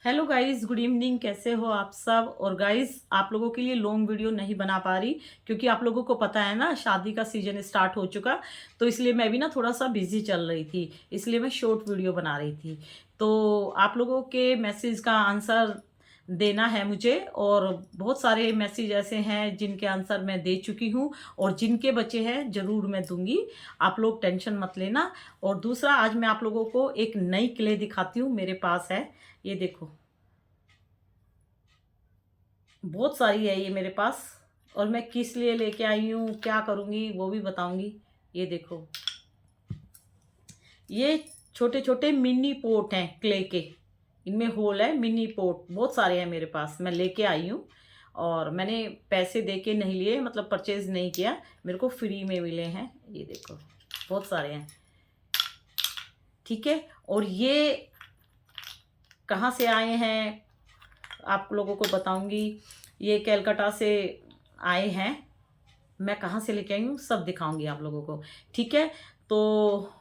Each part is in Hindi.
Hello guys, good evening. कैसे हो आप सब? और गाइस, आप लोगों के लिए लॉन्ग वीडियो नहीं बना पा रही क्योंकि आप लोगों को पता है ना, शादी का सीजन स्टार्ट हो चुका। तो इसलिए मैं भी ना थोड़ा सा बिजी चल रही थी, इसलिए मैं शॉर्ट वीडियो बना रही थी। तो आप लोगों के मैसेज का आंसर देना है मुझे, और बहुत सारे मैसेज ऐसे हैं जिनके आंसर मैं दे चुकी हूँ, और जिनके बचे हैं ज़रूर मैं दूंगी। आप लोग टेंशन मत लेना। और दूसरा, आज मैं आप लोगों को एक नई क्ले दिखाती हूँ, मेरे पास है। ये देखो, बहुत सारी है ये मेरे पास। और मैं किस लिए लेके आई हूँ, क्या करूँगी, वो भी बताऊँगी। ये देखो, ये छोटे छोटे मिनी पोट हैं क्ले के। इनमें होल है, मिनी पोट बहुत सारे हैं मेरे पास, मैं लेके आई हूँ। और मैंने पैसे दे के नहीं लिए, मतलब परचेज नहीं किया, मेरे को फ्री में मिले हैं। ये देखो, बहुत सारे हैं। ठीक है। और ये कहाँ से आए हैं आप लोगों को बताऊंगी। ये कलकत्ता से आए हैं। मैं कहाँ से लेके आई हूँ सब दिखाऊंगी आप लोगों को। ठीक है। तो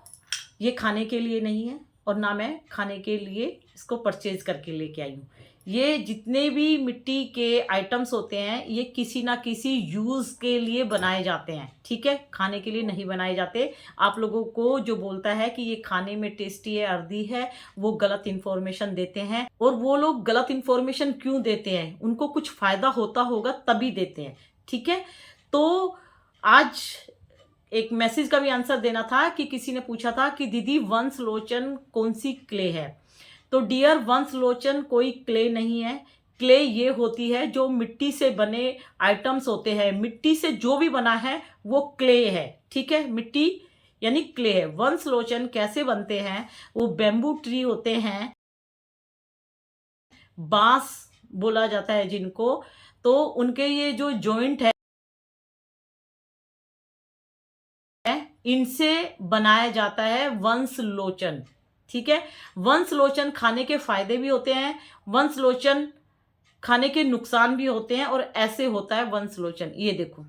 ये खाने के लिए नहीं है, और ना मैं खाने के लिए इसको परचेज करके लेके आई हूँ। ये जितने भी मिट्टी के आइटम्स होते हैं, ये किसी ना किसी यूज़ के लिए बनाए जाते हैं। ठीक है, खाने के लिए नहीं बनाए जाते। आप लोगों को जो बोलता है कि ये खाने में टेस्टी है, अर्दी है, वो गलत इन्फॉर्मेशन देते हैं। और वो लोग गलत इन्फॉर्मेशन क्यों देते हैं? उनको कुछ फ़ायदा होता होगा तभी देते हैं। ठीक है। तो आज एक मैसेज का भी आंसर देना था कि किसी ने पूछा था कि दीदी, वंश लोचन कौन सी क्ले है। तो डियर वंश लोचन, कोई क्ले नहीं है। क्ले ये होती है जो मिट्टी से बने आइटम्स होते हैं। मिट्टी से जो भी बना है वो क्ले है। ठीक है, मिट्टी यानी क्ले है। वंश लोचन कैसे बनते हैं? वो बेम्बू ट्री होते हैं, बांस बोला जाता है जिनको। तो उनके ये जो जॉइंट है, इनसे बनाया जाता है वंश लोचन। ठीक है। वंश लोचन खाने के फायदे भी होते हैं, वंश लोचन खाने के नुकसान भी होते हैं। और ऐसे होता है वंश लोचन। ये देखो,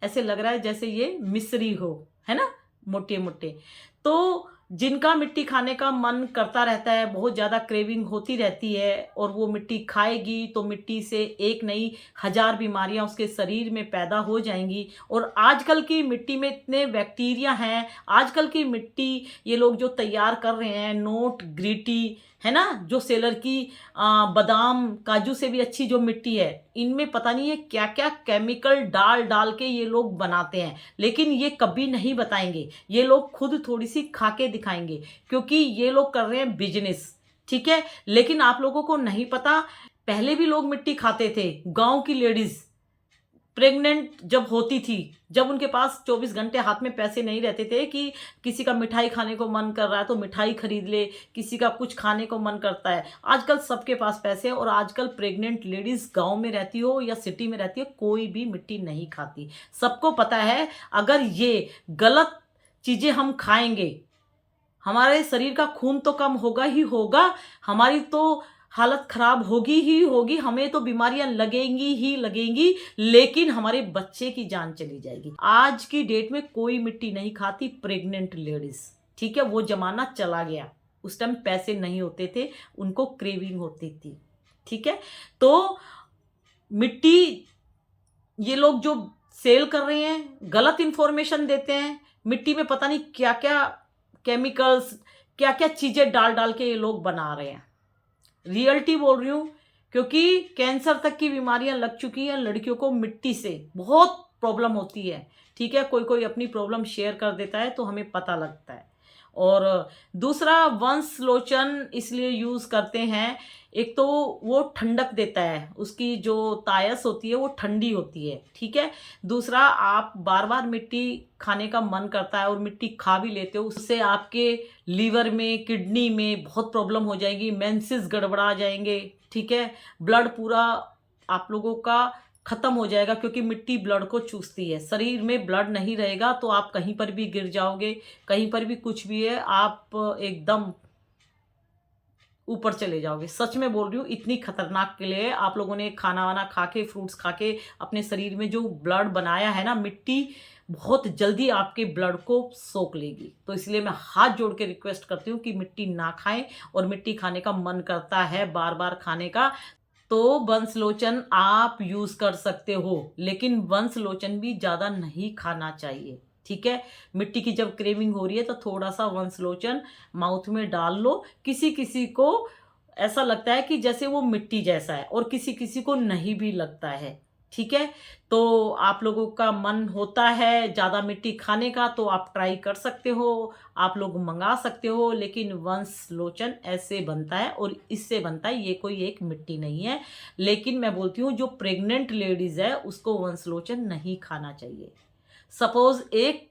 ऐसे लग रहा है जैसे ये मिश्री हो, है ना, मोटे मोटे। तो जिनका मिट्टी खाने का मन करता रहता है, बहुत ज़्यादा क्रेविंग होती रहती है, और वो मिट्टी खाएगी तो मिट्टी से एक नहीं, हजार बीमारियां उसके शरीर में पैदा हो जाएंगी। और आजकल की मिट्टी में इतने बैक्टीरिया हैं। आजकल की मिट्टी ये लोग जो तैयार कर रहे हैं, नोट ग्रीटी, है ना, जो सेलर की बादाम काजू से भी अच्छी जो मिट्टी है, इनमें पता नहीं है क्या क्या केमिकल डाल डाल के ये लोग बनाते हैं। लेकिन ये कभी नहीं बताएंगे, ये लोग खुद थोड़ी सी खा के दिखाएंगे, क्योंकि ये लोग कर रहे हैं बिजनेस। ठीक है। लेकिन आप लोगों को नहीं पता, पहले भी लोग मिट्टी खाते थे। गांव की लेडीज प्रेग्नेंट जब होती थी, जब उनके पास 24 घंटे हाथ में पैसे नहीं रहते थे कि किसी का मिठाई खाने को मन कर रहा है तो मिठाई खरीद ले, किसी का कुछ खाने को मन करता है। आजकल सबके पास पैसे हैं, और आजकल प्रेग्नेंट लेडीज गांव में रहती हो या सिटी में रहती हो, कोई भी मिट्टी नहीं खाती। सबको पता है, अगर ये गलत चीजें हम खाएंगे, हमारे शरीर का खून तो कम होगा ही होगा, हमारी तो हालत खराब होगी ही होगी, हमें तो बीमारियां लगेंगी ही लगेंगी, लेकिन हमारे बच्चे की जान चली जाएगी। आज की डेट में कोई मिट्टी नहीं खाती प्रेग्नेंट लेडीज। ठीक है, वो जमाना चला गया। उस टाइम पैसे नहीं होते थे, उनको क्रेविंग होती थी। ठीक है। तो मिट्टी ये लोग जो सेल कर रहे हैं, गलत इंफॉर्मेशन देते हैं। मिट्टी में पता नहीं क्या क्या केमिकल्स, क्या क्या चीजें डाल डाल के ये लोग बना रहे हैं। रियलिटी बोल रही हूं, क्योंकि कैंसर तक की बीमारियां लग चुकी हैं लड़कियों को। मिट्टी से बहुत प्रॉब्लम होती है। ठीक है, कोई कोई अपनी प्रॉब्लम शेयर कर देता है तो हमें पता लगता है। और दूसरा, वंश लोचन इसलिए यूज करते हैं, एक तो वो ठंडक देता है, उसकी जो तायस होती है वो ठंडी होती है। ठीक है। दूसरा, आप बार बार मिट्टी खाने का मन करता है और मिट्टी खा भी लेते हो, उससे आपके लीवर में, किडनी में बहुत प्रॉब्लम हो जाएगी, मेंसेस गड़बड़ा जाएंगे। ठीक है। ब्लड पूरा आप लोगों का खत्म हो जाएगा, क्योंकि मिट्टी ब्लड को चूसती है। शरीर में ब्लड नहीं रहेगा तो आप कहीं पर भी गिर जाओगे, कहीं पर भी कुछ भी है, आप एकदम ऊपर चले जाओगे। सच में बोल रही हूँ, इतनी खतरनाक के लिए आप लोगों ने खाना वाना खा के, फ्रूट्स खा के अपने शरीर में जो ब्लड बनाया है ना, मिट्टी बहुत जल्दी आपके ब्लड को सोख लेगी। तो इसलिए मैं हाथ जोड़ के रिक्वेस्ट करती हूँ कि मिट्टी ना खाएं, और मिट्टी खाने का मन करता है बार बार खाने का, तो वंश लोचन आप यूज कर सकते हो, लेकिन वंश लोचन भी ज्यादा नहीं खाना चाहिए। ठीक है, मिट्टी की जब क्रेविंग हो रही है तो थोड़ा सा वंश लोचन माउथ में डाल लो। किसी किसी को ऐसा लगता है कि जैसे वो मिट्टी जैसा है, और किसी किसी को नहीं भी लगता है। ठीक है, तो आप लोगों का मन होता है ज्यादा मिट्टी खाने का तो आप ट्राई कर सकते हो, आप लोग मंगा सकते हो, लेकिन वंश लोचन ऐसे बनता है और इससे बनता है, ये कोई एक मिट्टी नहीं है। लेकिन मैं बोलती हूँ जो प्रेग्नेंट लेडीज है उसको वंश लोचन नहीं खाना चाहिए। सपोज एक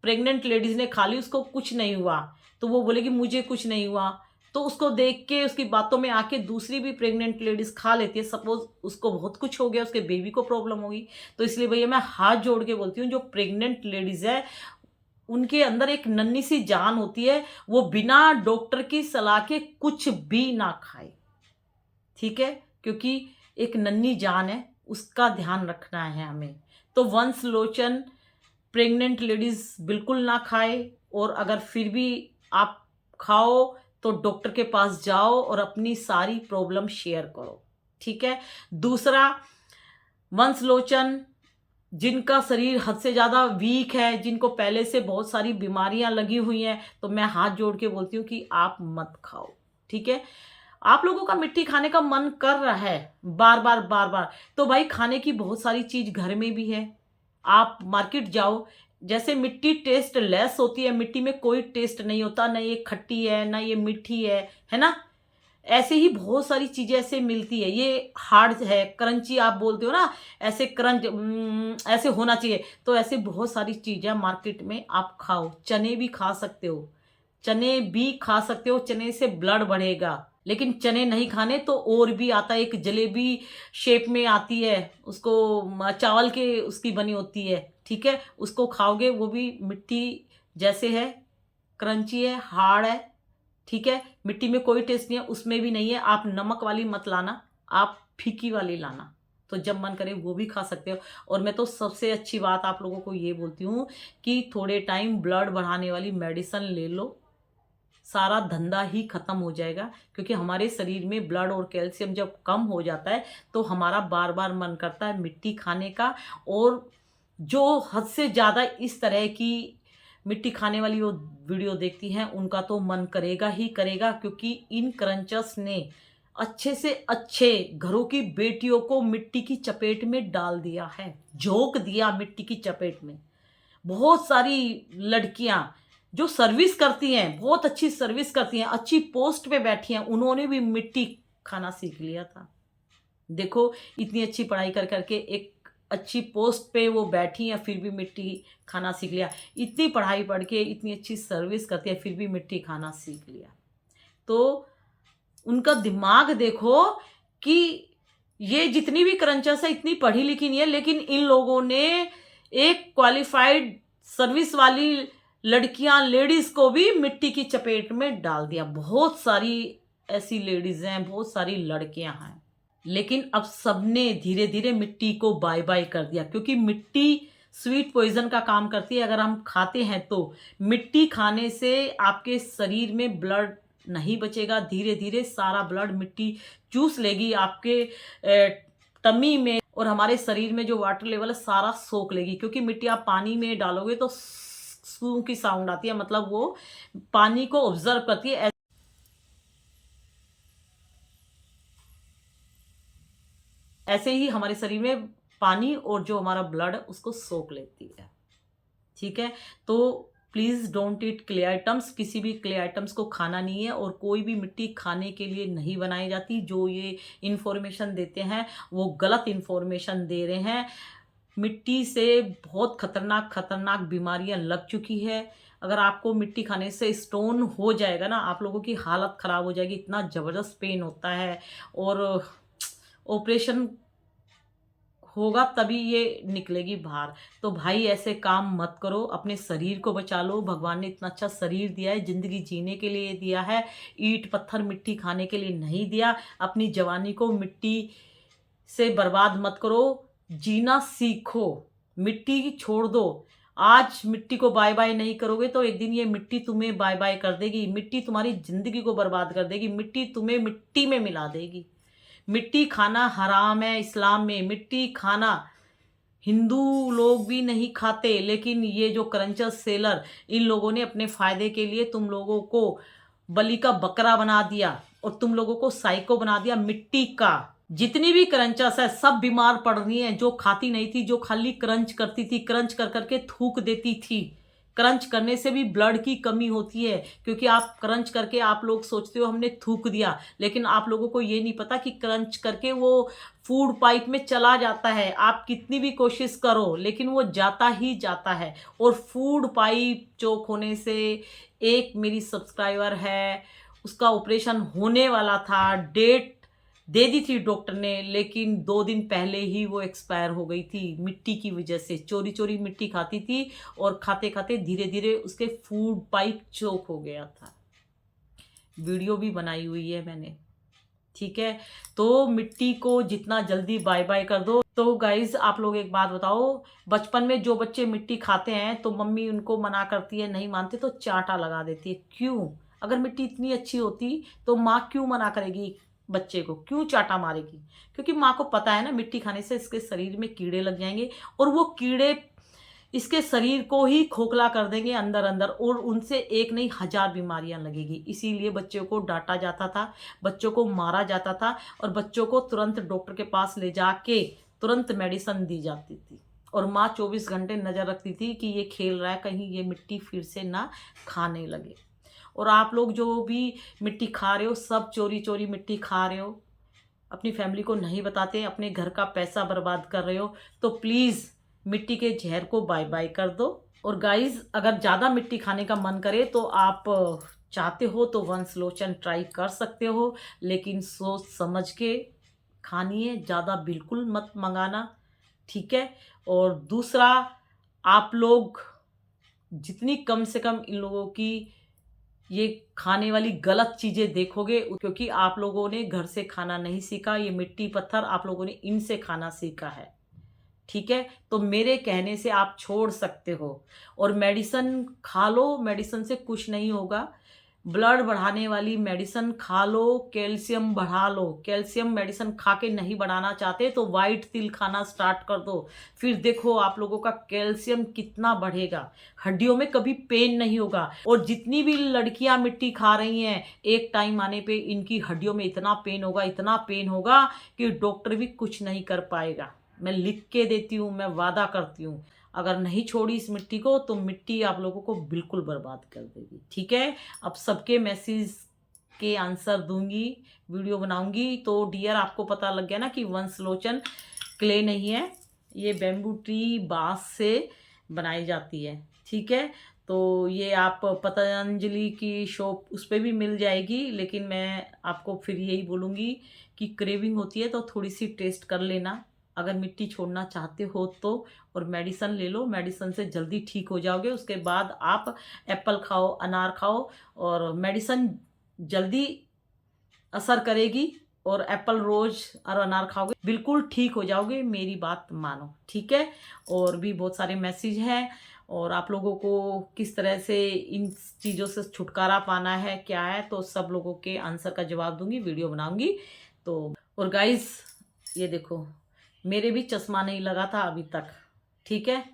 प्रेग्नेंट लेडीज ने खा ली, उसको कुछ नहीं हुआ, तो वो बोलेगी मुझे कुछ नहीं हुआ, तो उसको देख के उसकी बातों में आके दूसरी भी प्रेग्नेंट लेडीज खा लेती है। सपोज उसको बहुत कुछ हो गया, उसके बेबी को प्रॉब्लम होगी। तो इसलिए भैया मैं हाथ जोड़ के बोलती हूँ जो प्रेग्नेंट लेडीज है उनके अंदर एक नन्ही सी जान होती है, वो बिना डॉक्टर की सलाह के कुछ भी ना खाए। ठीक है, क्योंकि एक नन्ही जान है, उसका ध्यान रखना है हमें। तो वंश लोचन प्रेग्नेंट लेडीज बिल्कुल ना खाए, और अगर फिर भी आप खाओ तो डॉक्टर के पास जाओ और अपनी सारी प्रॉब्लम शेयर करो। ठीक है, दूसरा, वंश लोचन जिनका शरीर हद से ज़्यादा वीक है, जिनको पहले से बहुत सारी बीमारियां लगी हुई हैं, तो मैं हाथ जोड़ के बोलती हूँ कि आप मत खाओ। ठीक है, आप लोगों का मिट्टी खाने का मन कर रहा है बार बार बार बार, तो भाई खाने की बहुत सारी चीज घर में भी है। आप मार्केट जाओ, जैसे मिट्टी टेस्ट लेस होती है, मिट्टी में कोई टेस्ट नहीं होता, ना ये खट्टी है ना ये मीठी है ना। ऐसे ही बहुत सारी चीजें ऐसे मिलती है, ये हार्ड है, क्रंची आप बोलते हो ना, ऐसे क्रंच ऐसे होना चाहिए। तो ऐसे बहुत सारी चीजें मार्केट में आप खाओ। चने भी खा सकते हो, चने भी खा सकते हो, चने से ब्लड बढ़ेगा। लेकिन चने नहीं खाने तो और भी आता है, एक जलेबी शेप में आती है, उसको चावल के उसकी बनी होती है। ठीक है, उसको खाओगे, वो भी मिट्टी जैसे है, क्रंची है, हार्ड है। ठीक है, मिट्टी में कोई टेस्ट नहीं है, उसमें भी नहीं है। आप नमक वाली मत लाना, आप फीकी वाली लाना, तो जब मन करे वो भी खा सकते हो। और मैं तो सबसे अच्छी बात आप लोगों को ये बोलती हूँ कि थोड़े टाइम ब्लड बढ़ाने वाली मेडिसिन ले लो, सारा धंधा ही खत्म हो जाएगा। क्योंकि हमारे शरीर में ब्लड और कैल्शियम जब कम हो जाता है तो हमारा बार बार मन करता है मिट्टी खाने का। और जो हद से ज़्यादा इस तरह की मिट्टी खाने वाली वो वीडियो देखती हैं उनका तो मन करेगा ही करेगा, क्योंकि इन क्रंचर्स ने अच्छे से अच्छे घरों की बेटियों को मिट्टी की चपेट में डाल दिया है, झोंक दिया मिट्टी की चपेट में। बहुत सारी लड़कियां जो सर्विस करती हैं, बहुत अच्छी सर्विस करती हैं, अच्छी पोस्ट पे बैठी हैं, उन्होंने भी मिट्टी खाना सीख लिया था। देखो, इतनी अच्छी पढ़ाई कर करके एक अच्छी पोस्ट पे वो बैठी हैं, फिर भी मिट्टी खाना सीख लिया। इतनी पढ़ाई पढ़ के इतनी अच्छी सर्विस करती है, फिर भी मिट्टी खाना सीख लिया। तो उनका दिमाग देखो कि ये जितनी भी क्रंचर्स है इतनी पढ़ी लिखी नहीं है, लेकिन इन लोगों ने एक क्वालिफाइड सर्विस वाली लड़कियां, लेडीज को भी मिट्टी की चपेट में डाल दिया। बहुत सारी ऐसी लेडीज हैं, बहुत सारी लड़कियां हैं, लेकिन अब सबने धीरे धीरे मिट्टी को बाय बाय कर दिया, क्योंकि मिट्टी स्वीट पॉइजन का काम करती है। अगर हम खाते हैं तो मिट्टी खाने से आपके शरीर में ब्लड नहीं बचेगा, धीरे धीरे सारा ब्लड मिट्टी चूस लेगी आपके टमी में, और हमारे शरीर में जो वाटर लेवल है सारा सोख लेगी। क्योंकि मिट्टी आप पानी में डालोगे तो सू की साउंड आती है, मतलब वो पानी को ऑब्जर्व करती है। ऐसे ही हमारे शरीर में पानी और जो हमारा ब्लड है उसको सोख लेती है। ठीक है, तो please don't eat clay items, किसी भी क्ले आइटम्स को खाना नहीं है, और कोई भी मिट्टी खाने के लिए नहीं बनाई जाती। जो ये इंफॉर्मेशन देते हैं वो गलत इंफॉर्मेशन दे रहे हैं। मिट्टी से बहुत खतरनाक खतरनाक बीमारियां लग चुकी है। अगर आपको मिट्टी खाने से स्टोन हो जाएगा ना, आप लोगों की हालत खराब हो जाएगी, इतना ज़बरदस्त पेन होता है, और ऑपरेशन होगा तभी ये निकलेगी बाहर। तो भाई ऐसे काम मत करो, अपने शरीर को बचा लो। भगवान ने इतना अच्छा शरीर दिया है, जिंदगी जीने के लिए दिया है, ईंट पत्थर मिट्टी खाने के लिए नहीं दिया। अपनी जवानी को मिट्टी से बर्बाद मत करो, जीना सीखो। मिट्टी छोड़ दो। आज मिट्टी को बाय बाय नहीं करोगे तो एक दिन ये मिट्टी तुम्हें बाय बाय कर देगी। मिट्टी तुम्हारी जिंदगी को बर्बाद कर देगी। मिट्टी तुम्हें मिट्टी में मिला देगी। मिट्टी खाना हराम है इस्लाम में। मिट्टी खाना हिंदू लोग भी नहीं खाते, लेकिन ये जो क्रंचर सेलर, इन लोगों ने अपने फायदे के लिए तुम लोगों को बलि का बकरा बना दिया और तुम लोगों को साइको बना दिया मिट्टी का। जितनी भी क्रंचर्स है सब बीमार पड़ रही हैं। जो खाती नहीं थी, जो खाली क्रंच करती थी, क्रंच कर करके थूक देती थी। क्रंच करने से भी ब्लड की कमी होती है, क्योंकि आप क्रंच करके आप लोग सोचते हो हमने थूक दिया, लेकिन आप लोगों को ये नहीं पता कि क्रंच करके वो फूड पाइप में चला जाता है। आप कितनी भी कोशिश करो लेकिन वो जाता ही जाता है। और फूड पाइप चोक होने से एक मेरी सब्सक्राइबर है, उसका ऑपरेशन होने वाला था, डेट दे दी थी डॉक्टर ने, लेकिन 2 दिन पहले ही वो एक्सपायर हो गई थी मिट्टी की वजह से। चोरी चोरी मिट्टी खाती थी और खाते खाते धीरे धीरे उसके फूड पाइप चोक हो गया था। वीडियो भी बनाई हुई है मैंने, ठीक है। तो मिट्टी को जितना जल्दी बाय बाय कर दो। तो गाइज आप लोग एक बात बताओ, बचपन में जो बच्चे मिट्टी खाते हैं तो मम्मी उनको मना करती है, नहीं मानते तो चाटा लगा देती है। क्यों? अगर मिट्टी इतनी अच्छी होती तो माँ क्यों मना करेगी बच्चे को, क्यों चाटा मारेगी? क्योंकि माँ को पता है ना मिट्टी खाने से इसके शरीर में कीड़े लग जाएंगे और वो कीड़े इसके शरीर को ही खोखला कर देंगे अंदर अंदर, और उनसे एक नहीं 1000 बीमारियां लगेगी। इसीलिए बच्चों को डांटा जाता था, बच्चों को मारा जाता था और बच्चों को तुरंत डॉक्टर के पास ले जाके तुरंत मेडिसिन दी जाती थी। और माँ 24 घंटे नजर रखती थी कि ये खेल रहा है, कहीं ये मिट्टी फिर से ना खाने लगे। और आप लोग जो भी मिट्टी खा रहे हो सब चोरी चोरी मिट्टी खा रहे हो, अपनी फैमिली को नहीं बताते, अपने घर का पैसा बर्बाद कर रहे हो। तो प्लीज़ मिट्टी के जहर को बाय बाय कर दो। और गाइस अगर ज़्यादा मिट्टी खाने का मन करे तो आप चाहते हो तो वंश लोचन ट्राई कर सकते हो, लेकिन सोच समझ के खानी है, ज़्यादा बिल्कुल मत मंगाना, ठीक है। और दूसरा, आप लोग जितनी कम से कम इन लोगों की ये खाने वाली गलत चीज़ें देखोगे, क्योंकि आप लोगों ने घर से खाना नहीं सीखा, ये मिट्टी पत्थर आप लोगों ने इनसे खाना सीखा है, ठीक है। तो मेरे कहने से आप छोड़ सकते हो और मेडिसिन खा लो, मेडिसिन से कुछ नहीं होगा। ब्लड बढ़ाने वाली मेडिसिन खा लो, कैल्शियम बढ़ा लो। कैल्शियम मेडिसिन खा के नहीं बढ़ाना चाहते तो वाइट तिल खाना स्टार्ट कर दो, फिर देखो आप लोगों का कैल्शियम कितना बढ़ेगा, हड्डियों में कभी पेन नहीं होगा। और जितनी भी लड़कियां मिट्टी खा रही हैं, एक टाइम आने पे इनकी हड्डियों में इतना पेन होगा, इतना पेन होगा कि डॉक्टर भी कुछ नहीं कर पाएगा। मैं लिख के देती हूँ, मैं वादा करती हूँ। अगर नहीं छोड़ी इस मिट्टी को तो मिट्टी आप लोगों को बिल्कुल बर्बाद कर देगी, ठीक है। अब सबके मैसेज के आंसर दूंगी, वीडियो बनाऊंगी। तो डियर आपको पता लग गया ना कि वंशलोचन क्ले नहीं है, ये बैम्बू ट्री बांस से बनाई जाती है, ठीक है। तो ये आप पतंजलि की शॉप उस पर भी मिल जाएगी, लेकिन मैं आपको फिर यही बोलूँगी कि क्रेविंग होती है तो थोड़ी सी टेस्ट कर लेना अगर मिट्टी छोड़ना चाहते हो तो। और मेडिसिन ले लो, मेडिसिन से जल्दी ठीक हो जाओगे। उसके बाद आप एप्पल खाओ, अनार खाओ, और मेडिसिन जल्दी असर करेगी। और एप्पल रोज और अनार खाओगे बिल्कुल ठीक हो जाओगे, मेरी बात मानो, ठीक है। और भी बहुत सारे मैसेज हैं और आप लोगों को किस तरह से इन चीज़ों से छुटकारा पाना है, क्या है, तो सब लोगों के आंसर का जवाब दूंगी, वीडियो बनाऊंगी। तो और गाइस ये देखो, मेरे भी चश्मा नहीं लगा था अभी तक, ठीक है।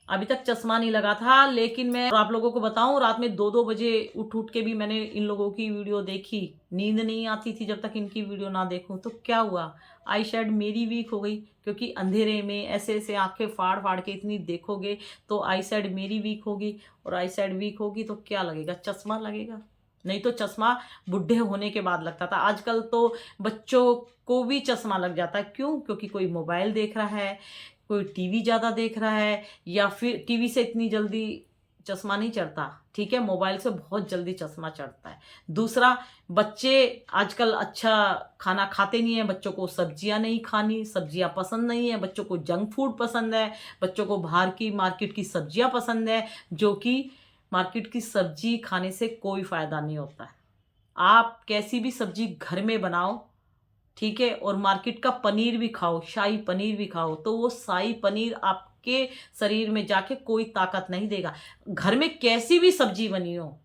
अभी तक चश्मा नहीं लगा था, लेकिन मैं आप लोगों को बताऊं, रात में 2-2 बजे उठ उठ के भी मैंने इन लोगों की वीडियो देखी। नींद नहीं आती थी जब तक इनकी वीडियो ना देखूं। तो क्या हुआ, आई शेड मेरी वीक हो गई, क्योंकि अंधेरे में ऐसे ऐसे आंखें फाड़ फाड़ के इतनी देखोगे तो आई शेड मेरी वीक होगी। और आई शेड वीक होगी तो क्या लगेगा, चश्मा लगेगा। नहीं तो चश्मा बुढ़े होने के बाद लगता था, आजकल तो बच्चों को भी चश्मा लग जाता है। क्यों? क्योंकि कोई मोबाइल देख रहा है, कोई टीवी ज़्यादा देख रहा है, या फिर टीवी से इतनी जल्दी चश्मा नहीं चढ़ता, ठीक है, मोबाइल से बहुत जल्दी चश्मा चढ़ता है। दूसरा, बच्चे आजकल अच्छा खाना खाते नहीं है, बच्चों को सब्जियां नहीं खानी, सब्जियां पसंद नहीं है, बच्चों को जंक फूड पसंद है, बच्चों को बाहर की मार्केट की सब्जियां पसंद है, जो कि मार्केट की सब्जी खाने से कोई फ़ायदा नहीं होता है। आप कैसी भी सब्जी घर में बनाओ, ठीक है। और मार्केट का पनीर भी खाओ, शाही पनीर भी खाओ, तो वो शाही पनीर आपके शरीर में जाके कोई ताकत नहीं देगा। घर में कैसी भी सब्जी बनी हो,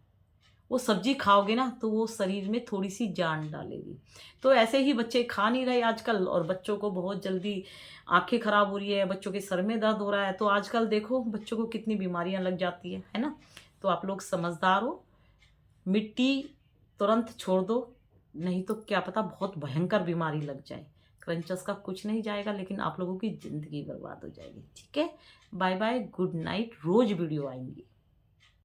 वो सब्जी खाओगे ना तो वो शरीर में थोड़ी सी जान डालेगी। तो ऐसे ही बच्चे खा नहीं रहे आजकल, और बच्चों को बहुत जल्दी आंखें खराब हो रही है, बच्चों के सर में दर्द हो रहा है। तो आजकल देखो बच्चों को कितनी बीमारियां लग जाती है ना। तो आप लोग समझदार हो, मिट्टी तुरंत छोड़ दो, नहीं तो क्या पता बहुत भयंकर बीमारी लग जाए। क्रंचस का कुछ नहीं जाएगा, लेकिन आप लोगों की ज़िंदगी बर्बाद हो जाएगी। ठीक है, बाय बाय, गुड नाइट। रोज़ वीडियो आएंगी।